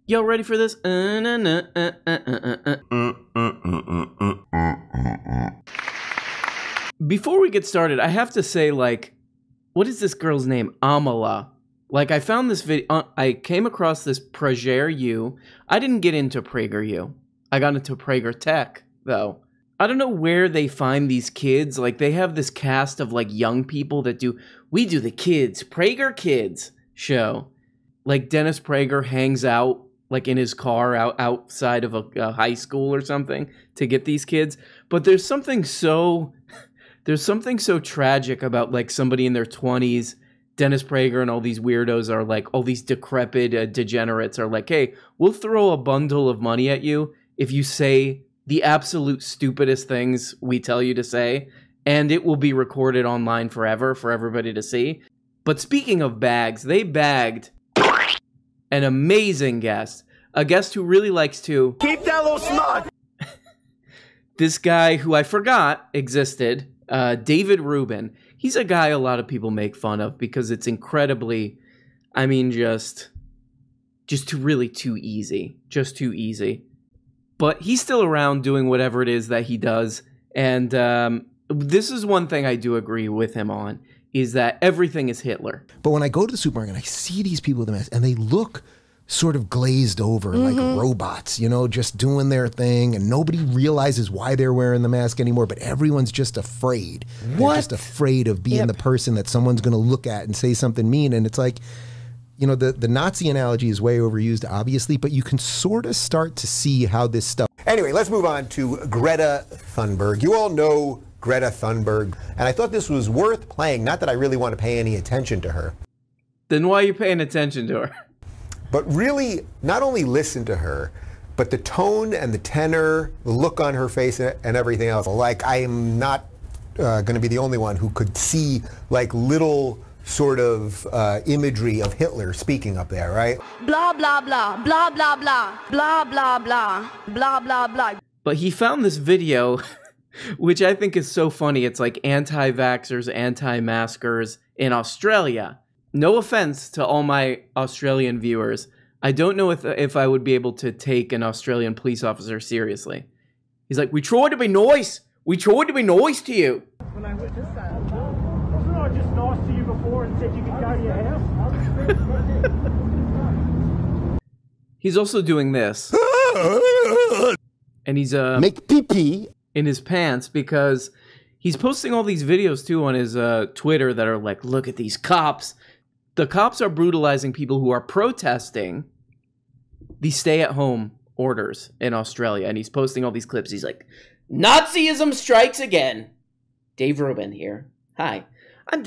Y'all ready for this? Before we get started, I have to say, like, what is this girl's name? Amala. Like, I found this video, I came across this PragerU. I didn't get into PragerU. I got into Prager Tech, though. I don't know where they find these kids. Like, they have this cast of, like, young people that we do the kids, Prager Kids show. Like, Dennis Prager hangs out, like, in his car outside of a high school or something to get these kids. But there's something so tragic about, like, somebody in their 20s. Dennis Prager and all these weirdos are like, all these decrepit degenerates are like, hey, we'll throw a bundle of money at you if you say the absolute stupidest things we tell you to say, and it will be recorded online forever for everybody to see. But speaking of bags, they bagged an amazing guest, a guest who really likes to keep that little smug. This guy who I forgot existed, David Rubin. He's a guy a lot of people make fun of because it's incredibly, I mean, just really too easy. Just too easy. But he's still around doing whatever it is that he does. And this is one thing I do agree with him on, is that everything is Hitler. But when I go to the supermarket and I see these people with the mask, and they look sort of glazed over, like robots, you know, just doing their thing, and nobody realizes why they're wearing the mask anymore, but everyone's just afraid. What? They're just afraid of being the person that someone's going to look at and say something mean. And it's like, you know, the Nazi analogy is way overused, obviously, but you can sort of start to see how this stuff... Anyway, let's move on to Greta Thunberg. You all know Greta Thunberg, and I thought this was worth playing. Not that I really want to pay any attention to her. Then why are you paying attention to her? But really, not only listen to her, but the tone and the tenor, the look on her face and everything else. Like, I am not going to be the only one who could see, like, little sort of imagery of Hitler speaking up there, right? Blah, blah, blah, blah, blah, blah, blah, blah, blah, blah, blah, blah. But he found this video, which I think is so funny. It's like anti-vaxxers, anti-maskers in Australia. No offense to all my Australian viewers. I don't know if I would be able to take an Australian police officer seriously. He's like, we tried to be nice. We tried to be nice to you. When I witnessed that, wasn't I just nice to you before and said you could go to your house? He's also doing this. And he's make pee-pee in his pants because he's posting all these videos too on his Twitter that are like, look at these cops. The cops are brutalizing people who are protesting the stay-at-home orders in Australia. And he's posting all these clips. He's like, Nazism strikes again. Dave Rubin here. Hi, I'm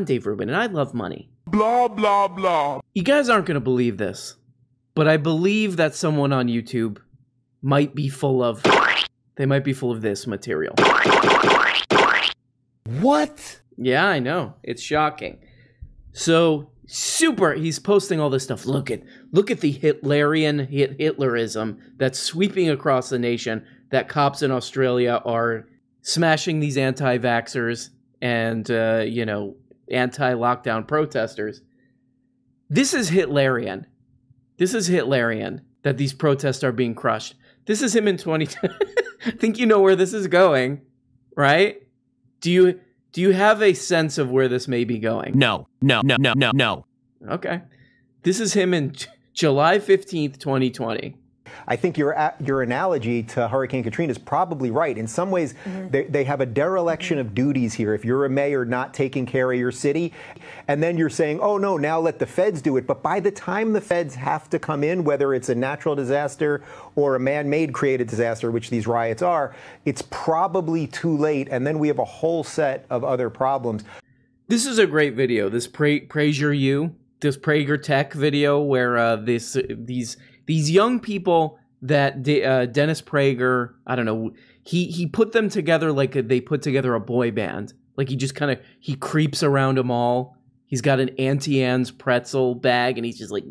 Dave Rubin, and I love money. Blah, blah, blah. You guys aren't going to believe this, but I believe that someone on YouTube might be full of... They might be full of this material. What? Yeah, I know. It's shocking. So, he's posting all this stuff. Look at the Hitlerism that's sweeping across the nation, that cops in Australia are smashing these anti-vaxxers and, you know, anti-lockdown protesters. This is Hitlerian. This is Hitlerian that these protests are being crushed. This is him in 20... I think you know where this is going, right? Do you have a sense of where this may be going? No. Okay. This is him in July 15th, 2020. I think your analogy to Hurricane Katrina is probably right. In some ways, they have a dereliction of duties here. If you're a mayor not taking care of your city, and then you're saying, oh, no, now let the feds do it. But by the time the feds have to come in, whether it's a natural disaster or a man-made created disaster, which these riots are, it's probably too late. And then we have a whole set of other problems. This is a great video. This PragerU, this Prager Tech video where these young people that Dennis Prager, I don't know, he put them together like they put together a boy band. Like he just kind of, he creeps around them all. He's got an Auntie Anne's pretzel bag, and he's just like,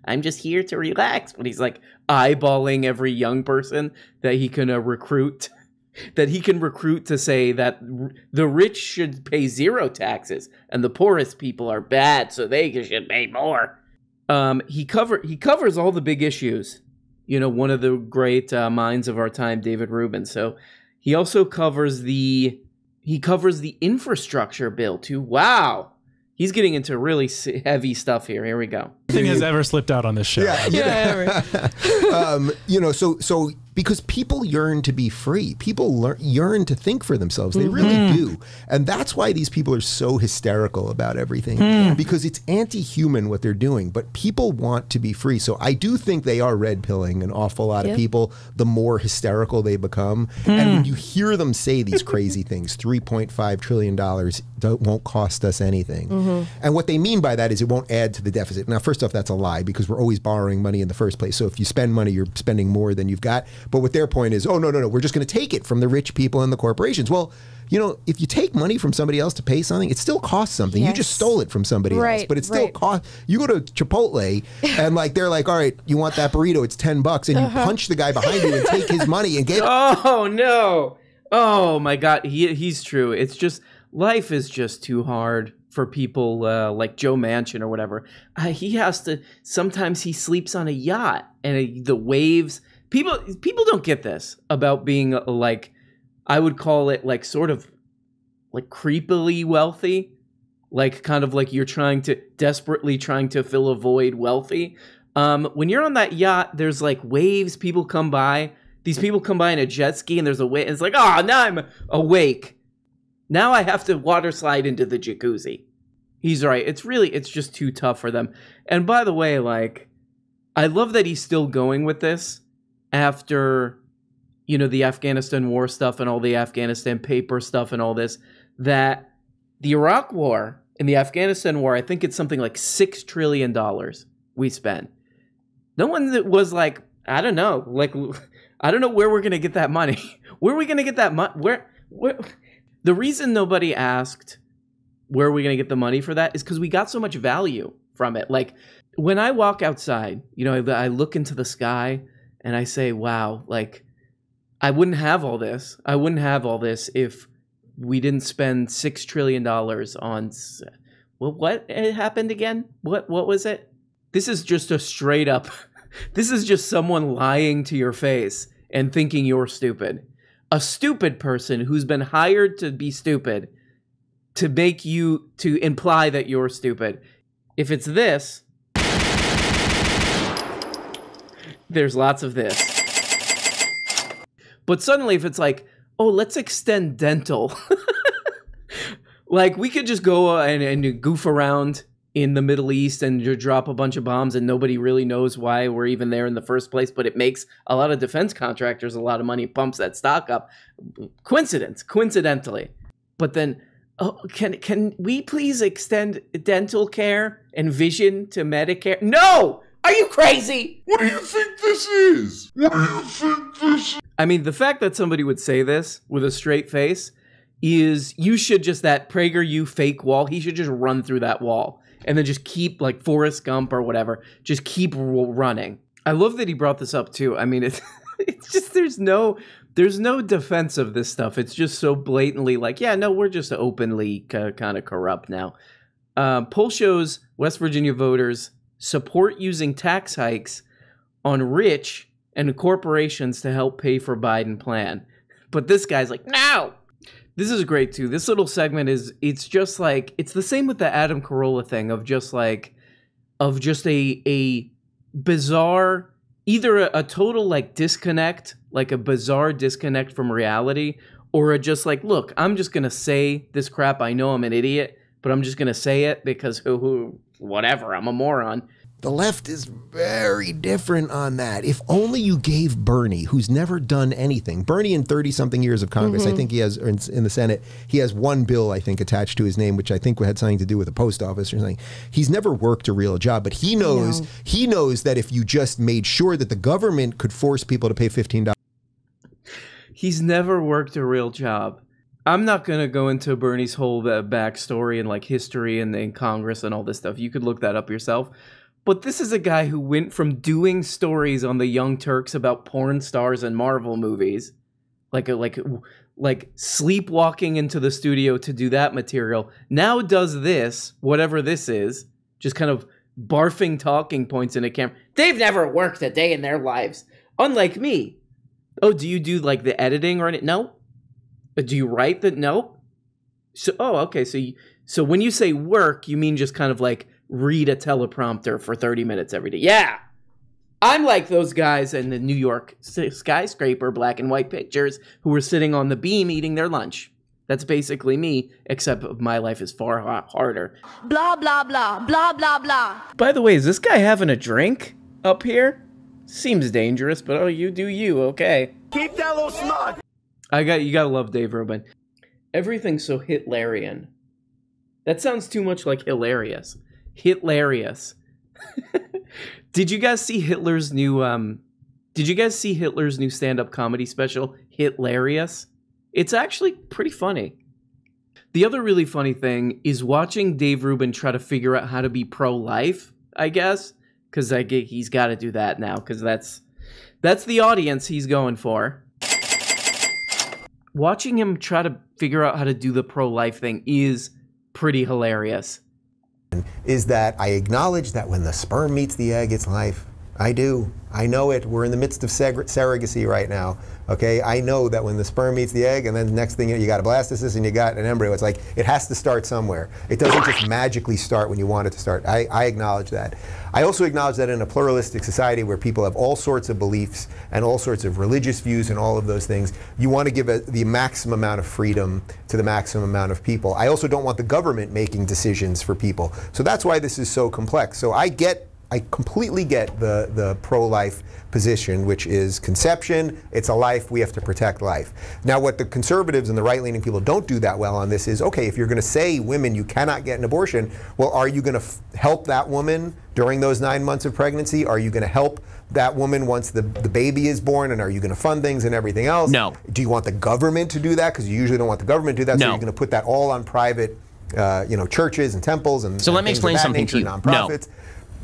I'm just here to relax. But he's like eyeballing every young person that he can recruit, to say that the rich should pay 0 taxes and the poorest people are bad, so they should pay more. He covers all the big issues. You know, one of the great minds of our time, David Rubin. So he also covers the infrastructure bill too. Wow. He's getting into really heavy stuff here. Here we go. Nothing has ever slipped out on this show. You know, so because people yearn to be free, people yearn to think for themselves. They really do, and that's why these people are so hysterical about everything, because it's anti-human what they're doing. But people want to be free, so I do think they are red pilling an awful lot of people. The more hysterical they become, and when you hear them say these crazy things, $3.5 trillion won't cost us anything, and what they mean by that is it won't add to the deficit. Now, first off, that's a lie, because we're always borrowing money in the first place. So if you spend money, you're spending more than you've got. But what their point is, oh, no, we're just going to take it from the rich people and the corporations. Well, you know, if you take money from somebody else to pay something, it still costs something. Yes. You just stole it from somebody else, but it still costs. You go to Chipotle and like they're like, all right, you want that burrito? It's $10, and you punch the guy behind you and take his money and get. Oh no! Oh my God, he's true. It's just life is just too hard for people like Joe Manchin or whatever. He has to. Sometimes he sleeps on a yacht and the waves. People don't get this about being like, I would call it like sort of like creepily wealthy, like kind of like you're desperately trying to fill a void wealthy. When you're on that yacht, there's like waves, people come by. These people come by in a jet ski and there's a wave. It's like, oh, now I'm awake. Now I have to water slide into the jacuzzi. He's right. It's just too tough for them. And by the way, like, I love that he's still going with this after, you know, the Afghanistan war stuff and all the Afghanistan paper stuff and all this, that the Iraq war and the Afghanistan war, I think it's something like $6 trillion we spent. No one was like, I don't know, like, I don't know where we're going to get that money. Where are we going to get that money? Where? The reason nobody asked where are we going to get the money for that is because we got so much value from it. Like, when I walk outside, you know, I look into the sky and I say, wow, like, I wouldn't have all this. I wouldn't have all this if we didn't spend $6 trillion on, well, what happened again? What was it? This is just a straight up, this is just someone lying to your face and thinking you're stupid. A stupid person who's been hired to be stupid, to make you, to imply that you're stupid. If it's this, there's lots of this. But suddenly if it's like, oh, let's extend dental. Like, we could just go and goof around in the Middle East and drop a bunch of bombs and nobody really knows why we're even there in the first place, but it makes a lot of defense contractors a lot of money, pumps that stock up. Coincidentally. But then, oh, can we please extend dental care and vision to Medicare? No! Are you crazy? What do you think this is? What do you think this is? I mean, the fact that somebody would say this with a straight face is, you should just, that PragerU fake wall, he should just run through that wall and then just keep, like Forrest Gump or whatever, just keep running. I love that he brought this up too. I mean, it's just, there's no defense of this stuff. It's just so blatantly like, yeah, no, we're just openly kind of corrupt now. Poll shows West Virginia voters support using tax hikes on rich and corporations to help pay for Biden plan. But this guy's like, no! This is great too. This little segment it's just like, it's the same with the Adam Carolla thing of just like, of just a bizarre, either a total like disconnect, like a bizarre disconnect from reality, or just like, look, I'm just going to say this crap. I know I'm an idiot, but I'm just going to say it because whatever, I'm a moron. The left is very different on that. If only you gave Bernie, who's never done anything, Bernie in 30-something years of Congress, I think he has, or in the Senate, he has one bill, I think, attached to his name, which I think had something to do with a post office or something. He's never worked a real job, but he knows that if you just made sure that the government could force people to pay $15. He's never worked a real job. I'm not going to go into Bernie's whole backstory and like history and in Congress and all this stuff. You could look that up yourself. But this is a guy who went from doing stories on the Young Turks about porn stars and Marvel movies, like sleepwalking into the studio to do that material, now does this, whatever this is, just kind of barfing talking points in a camera. They've never worked a day in their lives. Unlike me. Oh, do you do like the editing or anything? No. Do you write that? No. So, oh, okay. So when you say work, you mean just kind of like read a teleprompter for 30 minutes every day. Yeah. I'm like those guys in the New York skyscraper black and white pictures who were sitting on the beam eating their lunch. That's basically me, except my life is far harder. Blah, blah, blah, blah, blah, blah. By the way, is this guy having a drink up here? Seems dangerous, but oh, you do you, okay. Keep that little smug. You gotta love Dave Rubin. Everything's so Hitlerian. That sounds too much like hilarious. Hitlerious. Did you guys see Hitler's new stand-up comedy special, Hitlerious? It's actually pretty funny. The other really funny thing is watching Dave Rubin try to figure out how to be pro-life, I guess, because he's got to do that now, because that's the audience he's going for. Watching him try to figure out how to do the pro-life thing is pretty hilarious. Is that I acknowledge that when the sperm meets the egg, it's life. I do. I know it. We're in the midst of surrogacy right now. Okay, I know that when the sperm meets the egg, and then the next thing you got a blastocyst and you got an embryo, it's like it has to start somewhere. It doesn't just magically start when you want it to start. I acknowledge that. I also acknowledge that in a pluralistic society where people have all sorts of beliefs and all sorts of religious views and all of those things, you want to give the maximum amount of freedom to the maximum amount of people. I also don't want the government making decisions for people. So that's why this is so complex. So I completely get the pro-life position, which is conception, it's a life, we have to protect life. Now what the conservatives and the right-leaning people don't do that well on this is, okay, if you're going to say women you cannot get an abortion, well, are you going to help that woman during those 9 months of pregnancy? Are you going to help that woman once the baby is born, and are you going to fund things and everything else? No. Do you want the government to do that? Because you usually don't want the government to do that, so you're going to put that all on private churches and temples and so let me explain something to you. Nonprofits. No.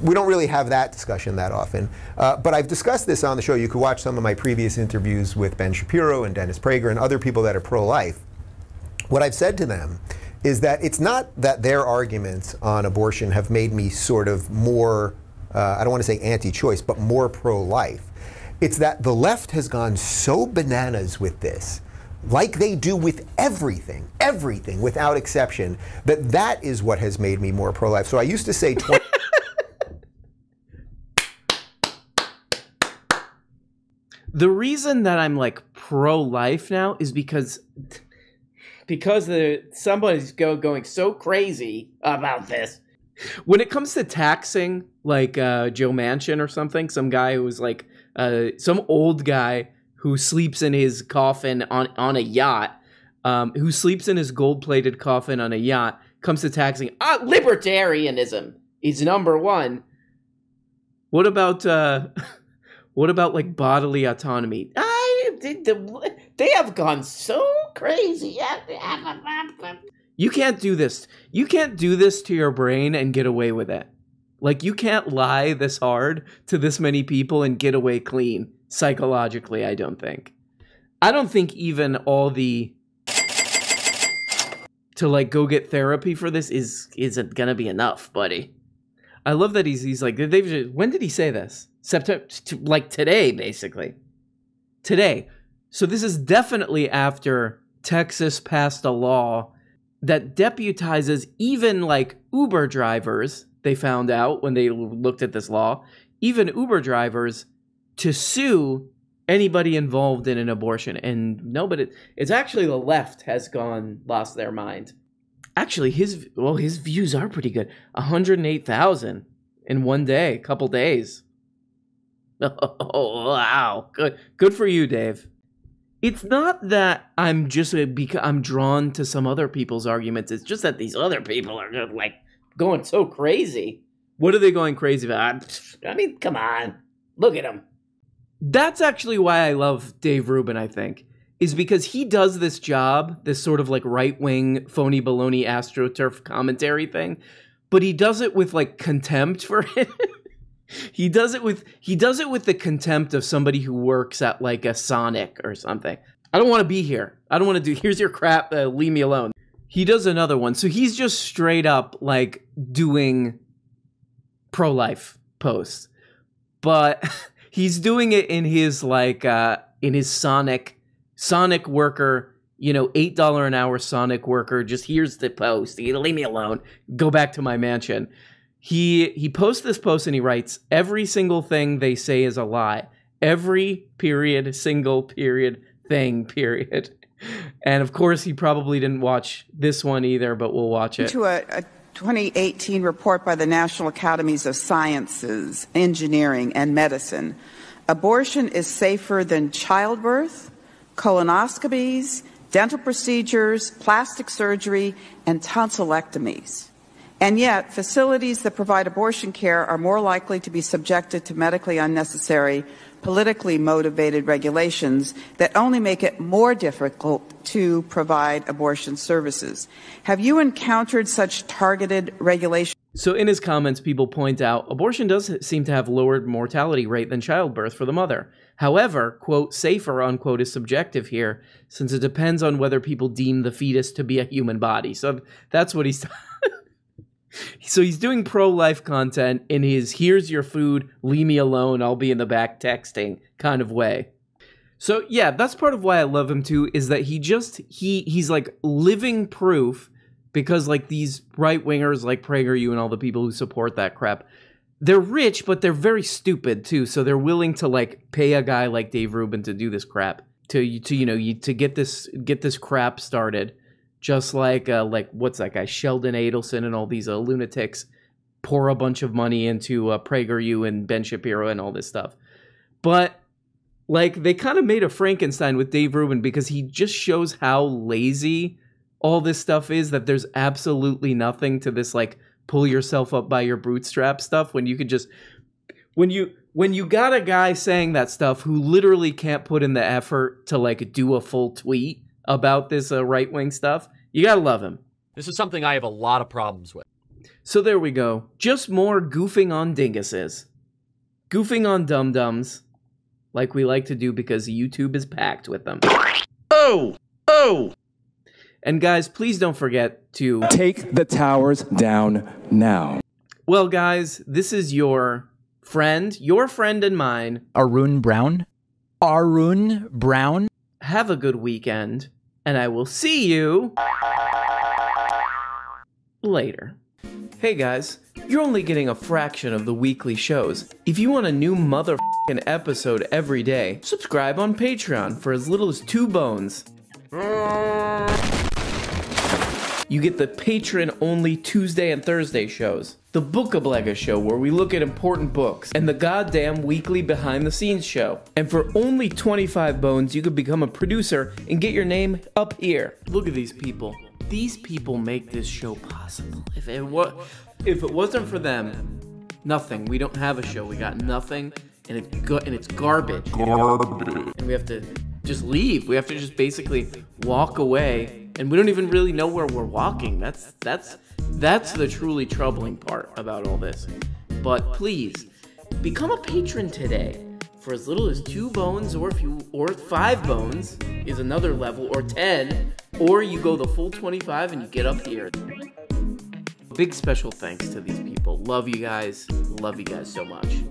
We don't really have that discussion that often. But I've discussed this on the show. You could watch some of my previous interviews with Ben Shapiro and Dennis Prager and other people that are pro-life. What I've said to them is that it's not that their arguments on abortion have made me sort of more, I don't want to say anti-choice, but more pro-life. It's that the left has gone so bananas with this, like they do with everything without exception, that is what has made me more pro-life. So I used to say 20 The reason that I'm like pro-life now is because somebody's going so crazy about this. When it comes to taxing, like Joe Manchin or something, some guy who was like some old guy who sleeps in his coffin on a yacht, who sleeps in his gold-plated coffin on a yacht, comes to taxing. Libertarianism is number one. What about like bodily autonomy? They have gone so crazy. You can't do this. You can't do this to your brain and get away with it. Like, you can't lie this hard to this many people and get away clean. Psychologically, I don't think. I don't think even all the to like go get therapy for this isn't gonna be enough, buddy. I love that he's like, when did he say this? September, like today, basically. Today. So this is definitely after Texas passed a law that deputizes even like Uber drivers, they found out when they looked at this law, even Uber drivers to sue anybody involved in an abortion. And no, but it's actually the left has lost their mind. Actually, his views are pretty good. 108,000 in one day, couple days. Oh, wow. Good for you, Dave. It's not that I'm drawn to some other people's arguments. It's just that these other people are just like going so crazy. What are they going crazy about? I mean, come on. Look at them. That's actually why I love Dave Rubin, I think, is because he does this job, this sort of like right-wing phony baloney astroturf commentary thing, but he does it with like contempt for it. He does it with the contempt of somebody who works at like a Sonic or something. I don't want to be here. I don't want to do, here's your crap, leave me alone. He does another one. So he's just straight up like doing pro-life posts. But he's doing it in his Sonic worker, $8 an hour Sonic worker. Just here's the post. Leave me alone. Go back to my mansion. He posts this post and he writes, every single thing they say is a lie. Every single thing. And of course, he probably didn't watch this one either, but we'll watch it. To a 2018 report by the National Academies of Sciences, Engineering, and Medicine, abortion is safer than childbirth, colonoscopies, dental procedures, plastic surgery, and tonsillectomies. And yet, facilities that provide abortion care are more likely to be subjected to medically unnecessary, politically motivated regulations that only make it more difficult to provide abortion services. Have you encountered such targeted regulations? So in his comments, people point out, abortion does seem to have lowered mortality rate than childbirth for the mother. However, quote, safer, unquote, is subjective here, since it depends on whether people deem the fetus to be a human body. So that's what he's... So he's doing pro-life content in his here's your food, leave me alone, I'll be in the back texting kind of way. So yeah, that's part of why I love him too, is that he's like living proof, because like these right-wingers like PragerU and all the people who support that crap, they're rich, but they're very stupid too. So they're willing to like pay a guy like Dave Rubin to do this crap, to get this crap started. Just like what's that guy, Sheldon Adelson, and all these lunatics pour a bunch of money into PragerU and Ben Shapiro and all this stuff. But like they kind of made a Frankenstein with Dave Rubin, because he just shows how lazy all this stuff is, that there's absolutely nothing to this like pull yourself up by your bootstraps stuff, when you could just when you got a guy saying that stuff who literally can't put in the effort to like do a full tweet about this right-wing stuff. You gotta love him. This is something I have a lot of problems with. So there we go. Just more goofing on dinguses. Goofing on dum-dums, like we like to do because YouTube is packed with them. Oh! And guys, please don't forget to... take the towers down now. Well, guys, this is your friend and mine, Arun Brown. Have a good weekend, and I will see you later. Hey guys, you're only getting a fraction of the weekly shows. If you want a new motherfucking episode every day, subscribe on Patreon for as little as 2 bones. You get the patron-only Tuesday and Thursday shows, the Book-a-Blega show where we look at important books, and the goddamn weekly behind-the-scenes show. And for only 25 bones, you could become a producer and get your name up here. Look at these people. These people make this show possible. If it wasn't for them, nothing. We don't have a show. We got nothing, and it's garbage. And we have to just leave. We have to just basically walk away, and we don't even really know where we're walking. That's the truly troubling part about all this. But please, become a patron today for as little as 2 bones, or 5 bones is another level, or 10, or you go the full 25 and you get up here. Big special thanks to these people. Love you guys so much.